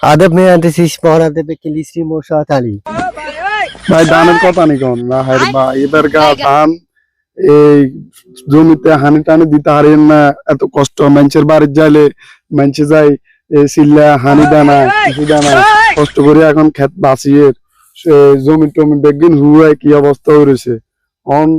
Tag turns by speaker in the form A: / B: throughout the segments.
A: Adab में आते से स्पॉन आते पे किलिस्ट्री मोशा ताली
B: ভাই ধানের কথা নি কোন না হায় বা এবার গা ধান এই জমিতে হানি টানি দিতে হারেন না এত কষ্ট মানুষের বাড়ি যাইলে মানুষে যায় সিল্লা হানি দানা কিছু দানা কষ্ট করে এখন ক্ষেত বাঁচিয়ে জমি টমি দেখবেন হুয়ায় কি অবস্থা হয়েছে অন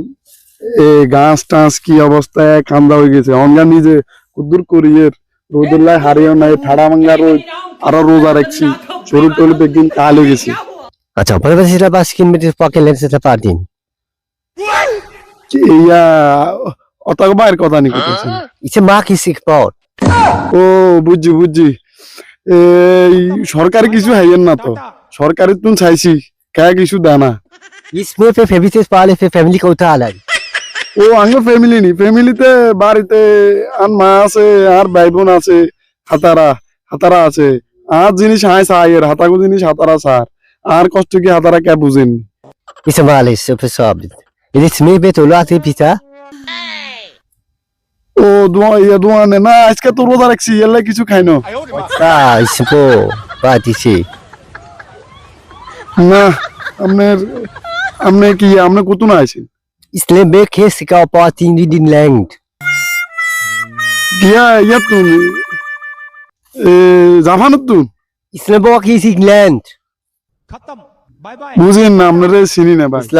B: এই গাছ টাছ কি অবস্থায় কান্দা হয়ে গেছে অনগা নিজে কুদুর করিয়ে রোদের লাই হারিয়েও নাই ঠাড়া ভাঙ্গা রোদ আরো রোজা রাখছি শরীর টরীর দেখবেন কাল হয়ে গেছে
A: अच्छा पर वैसे इला बास किन में पॉकेट लेंस से पार्टी
B: ইয়া অত বাইরের কথা নি কইতেছেন
A: इसे माँ की सिक पॉट
B: ও বুঝছি বুঝছি এই সরকারি কিছু হাইয়েন না তো সরকারি তুন চাইছি কে কিছু দানা
A: इसमें पे फैमिली से पाले पे फैमिली को उठा अलग
B: ও আঙ্গ ফ্যামিলি নি ফ্যামিলিতে বাড়িতে আর মা আছে আর ভাই বোন আছে হাতারা হাতারা আছে আর জিনিস হাই সাইয়ের হাতাগো জিনিস হাতারা সার আর কষ্ট কি হাতারা কে বুঝেন
A: इसे माले से पे सब इसमें पे तो लाते पिता
B: ও দোয়া নে না আজকে তো রোজা রাখছি এলে কিছু খাই না
A: ah इसको पार्टी से
B: না আপনার আপনি কি আপনি কত না আছেন
A: इसलिए बे केस का पार्टी नी दिन लैंड
B: গিয়া ইয়া তুন জাপানত তুন
A: इसलिए बो की सिक लैंड
C: खत्म बाय बाय
B: বুঝেন না আপনারা চিনি না ভাই